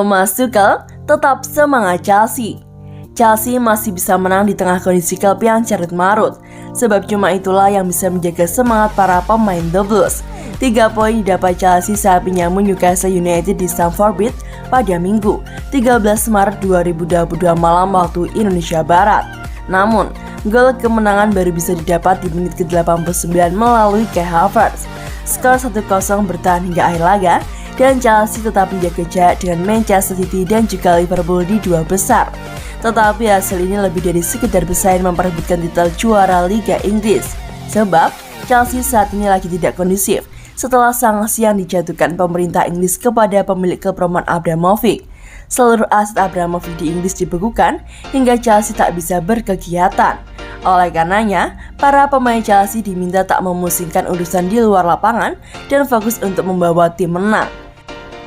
Thomas Tuchel tetap semangat Chelsea. Chelsea masih bisa menang di tengah kondisi klub yang carut marut, sebab cuma itulah yang bisa menjaga semangat para pemain The Blues. 3 poin didapat Chelsea saat menyambut Newcastle United di Stamford Bridge pada Minggu, 13 Maret 2022 malam waktu Indonesia Barat. Namun, gol kemenangan baru bisa didapat di menit ke-89 melalui Kai Havertz. Skor 1-0 bertahan hingga akhir laga, dan Chelsea tetap menjaga jarak dengan Manchester City dan juga Liverpool di 2 besar. Tetapi hasil ini lebih dari sekedar bersaing memperebutkan titel juara Liga Inggris, sebab Chelsea saat ini lagi tidak kondusif setelah sanksi yang dijatuhkan pemerintah Inggris kepada pemilik klub Roman Abramovich. Seluruh aset Abramovich di Inggris dibekukan hingga Chelsea tak bisa berkegiatan. Oleh karenanya, para pemain Chelsea diminta tak memusingkan urusan di luar lapangan dan fokus untuk membawa tim menang.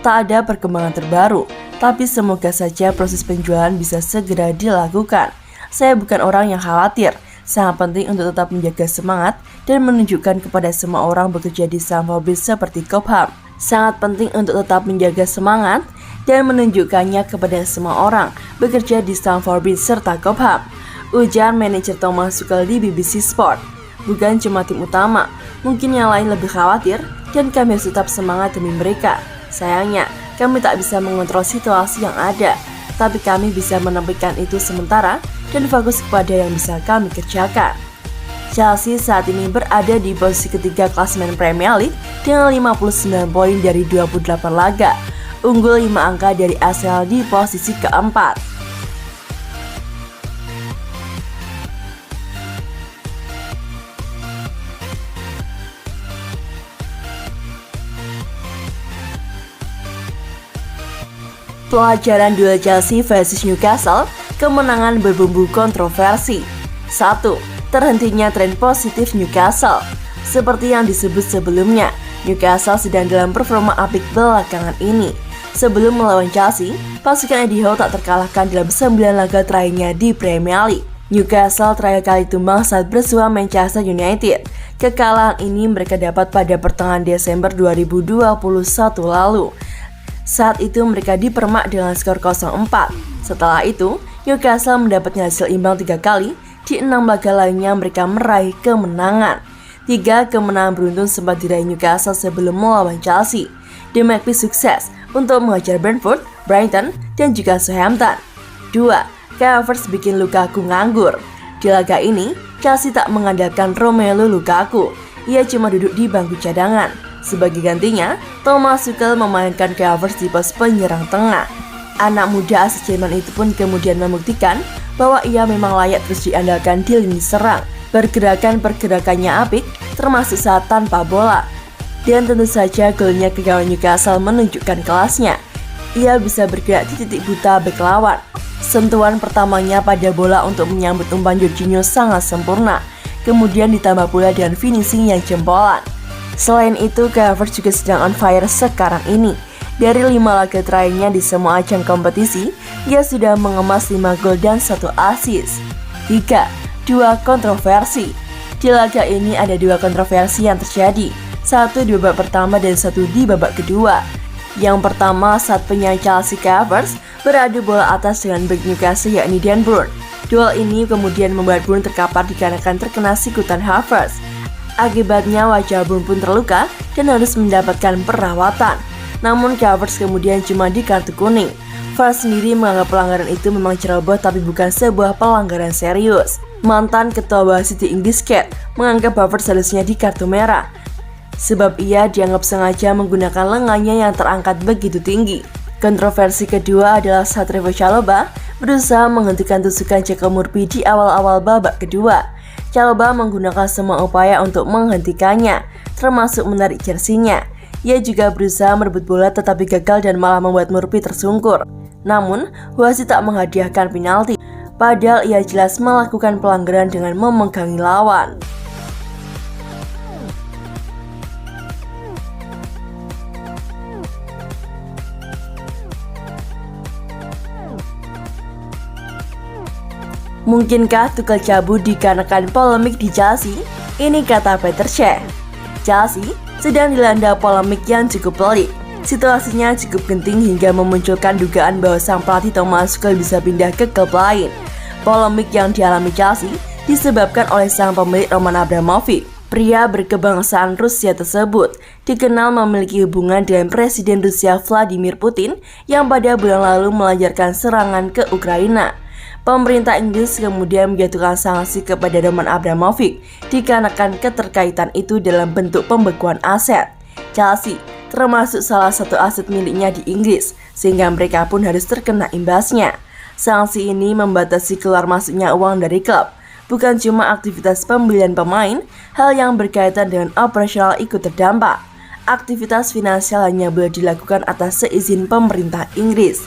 Tak ada perkembangan terbaru, tapi semoga saja proses penjualan bisa segera dilakukan. Saya bukan orang yang khawatir, sangat penting untuk tetap menjaga semangat dan menunjukkan kepada semua orang bekerja di Stamford Bridge seperti Cobham. Sangat penting untuk tetap menjaga semangat dan menunjukkannya kepada semua orang bekerja di Stamford Bridge serta Cobham, ujar manajer Thomas Tuchel di BBC Sport. Bukan cuma tim utama, mungkin yang lain lebih khawatir dan kami harus tetap semangat demi mereka. Sayangnya, kami tak bisa mengontrol situasi yang ada, tapi kami bisa menampilkan itu sementara dan fokus kepada yang bisa kami kerjakan. Chelsea saat ini berada di posisi ketiga klasemen Premier League dengan 59 poin dari 28 laga, unggul 5 angka dari Arsenal di posisi keempat. Pelajaran duel Chelsea versus Newcastle, kemenangan berbumbu kontroversi. 1. Terhentinya tren positif Newcastle. Seperti yang disebut sebelumnya, Newcastle sedang dalam performa apik belakangan ini. Sebelum melawan Chelsea, pasukan Eddie Howe tak terkalahkan dalam 9 laga terakhirnya di Premier League. Newcastle terakhir kali tumbang saat bersua Manchester United. Kekalahan ini mereka dapat pada pertengahan Desember 2021 lalu. Saat itu mereka dipermak dengan skor 0-4. Setelah itu, Newcastle mendapatkan hasil imbang 3 kali. Di 6 laga lainnya mereka meraih kemenangan. 3 kemenangan beruntun sempat diraih Newcastle sebelum melawan Chelsea. The Magpies sukses untuk mengejar Brentford, Brighton, dan juga Southampton. 2. Kai Havertz bikin Lukaku nganggur. Di laga ini, Chelsea tak mengandalkan Romelu Lukaku. Ia cuma duduk di bangku cadangan. Sebagai gantinya, Thomas Tuchel memainkan Kai Havertz di pos penyerang tengah. Anak muda asal Jerman itu pun kemudian membuktikan bahwa ia memang layak terus diandalkan di lini serang. Pergerakannya apik, termasuk saat tanpa bola. Dan tentu saja golnya ke gawang Newcastle menunjukkan kelasnya. Ia bisa bergerak di titik buta bek lawan. Sentuhan pertamanya pada bola untuk menyambut umpan Jorginho sangat sempurna. Kemudian ditambah pula dengan finishing yang jempolan. Selain itu, Kai Havertz juga sedang on fire sekarang ini. Dari 5 laga terakhirnya di semua ajang kompetisi, ia sudah mengemas 5 gol dan 1 assist. 3. 2 kontroversi. Di laga ini ada 2 kontroversi yang terjadi. 1 di babak pertama dan 1 di babak kedua. Yang pertama saat penyerang Chelsea Kai Havertz beradu bola atas dengan bek Newcastle yakni Dan Burn. Duel ini kemudian membuat Burn terkapar dikarenakan terkena sikutan Havertz. Akibatnya wajah Burn pun terluka dan harus mendapatkan perawatan. Namun Kai Havertz kemudian cuma di kartu kuning. VAR sendiri menganggap pelanggaran itu memang ceroboh tapi bukan sebuah pelanggaran serius. Mantan ketua wasit di Inggris Cat menganggap Havertz seharusnya di kartu merah, sebab ia dianggap sengaja menggunakan lengannya yang terangkat begitu tinggi. Kontroversi kedua adalah saat Trevoh Chalobah berusaha menghentikan tusukan Jaka Murphy di awal-awal babak kedua. Chalobah menggunakan semua upaya untuk menghentikannya, termasuk menarik jersinya. Ia juga berusaha merebut bola tetapi gagal dan malah membuat Murphy tersungkur. Namun, wasit tak menghadiahkan penalti, padahal ia jelas melakukan pelanggaran dengan memegangi lawan. Mungkinkah Tuchel cabut dikarenakan polemik di Chelsea? Ini kata Peter Cech. Chelsea sedang dilanda polemik yang cukup pelik. Situasinya cukup genting hingga memunculkan dugaan bahwa sang pelatih Thomas Tuchel bisa pindah ke klub lain. Polemik yang dialami Chelsea disebabkan oleh sang pemilik Roman Abramovich. Pria berkebangsaan Rusia tersebut dikenal memiliki hubungan dengan Presiden Rusia Vladimir Putin yang pada bulan lalu melancarkan serangan ke Ukraina. Pemerintah Inggris kemudian menjatuhkan sanksi kepada Roman Abramovich dikarenakan keterkaitan itu dalam bentuk pembekuan aset. Chelsea termasuk salah satu aset miliknya di Inggris, sehingga mereka pun harus terkena imbasnya. Sanksi ini membatasi keluar masuknya uang dari klub. Bukan cuma aktivitas pembelian pemain, hal yang berkaitan dengan operasional ikut terdampak. Aktivitas finansial hanya boleh dilakukan atas seizin pemerintah Inggris.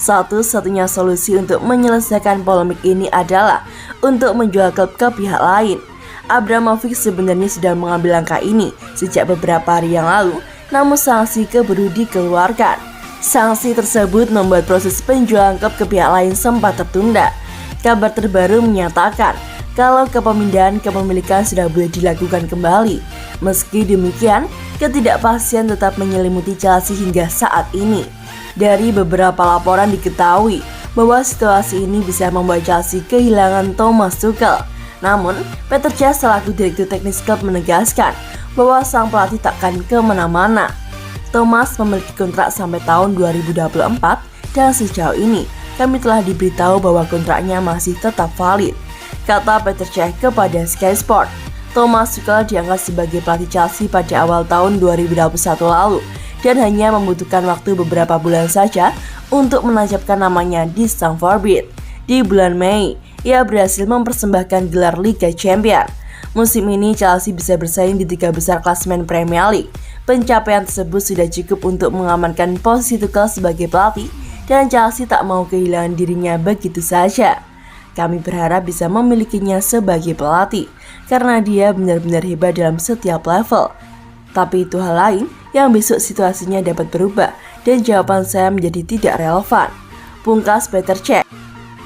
Satu-satunya solusi untuk menyelesaikan polemik ini adalah untuk menjual klub ke pihak lain. Abramovich sebenarnya sudah mengambil langkah ini sejak beberapa hari yang lalu, namun sanksi keburu dikeluarkan. Sanksi tersebut membuat proses penjualan klub ke pihak lain sempat tertunda. Kabar terbaru menyatakan kalau pemindahan kepemilikan sudah boleh dilakukan kembali. Meski demikian, ketidakpastian tetap menyelimuti Chelsea hingga saat ini. Dari beberapa laporan diketahui bahwa situasi ini bisa membuat Chelsea kehilangan Thomas Tuchel. Namun, Peter Cech selaku direktur teknis klub menegaskan bahwa sang pelatih takkan kemana-mana. Thomas memiliki kontrak sampai tahun 2024 dan sejauh ini kami telah diberitahu bahwa kontraknya masih tetap valid, kata Peter Cech kepada Sky Sport. Thomas Tuchel diangkat sebagai pelatih Chelsea pada awal tahun 2021 lalu dan hanya membutuhkan waktu beberapa bulan saja untuk menancapkan namanya di Stamford Bridge. Di bulan Mei, ia berhasil mempersembahkan gelar Liga Champions. Musim ini Chelsea bisa bersaing di 3 besar klasemen Premier League. Pencapaian tersebut sudah cukup untuk mengamankan posisi Tuchel sebagai pelatih dan Chelsea tak mau kehilangan dirinya begitu saja. Kami berharap bisa memilikinya sebagai pelatih karena dia benar-benar hebat dalam setiap level. Tapi itu hal lain yang besok situasinya dapat berubah dan jawaban saya menjadi tidak relevan, pungkas Peter Cech.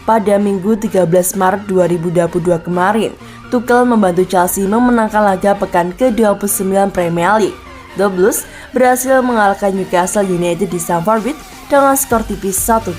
Pada Minggu 13 Maret 2022 kemarin, Tuchel membantu Chelsea memenangkan laga pekan ke-29 Premier League. The Blues berhasil mengalahkan Newcastle United di Stamford Bridge dengan skor tipis 1-0.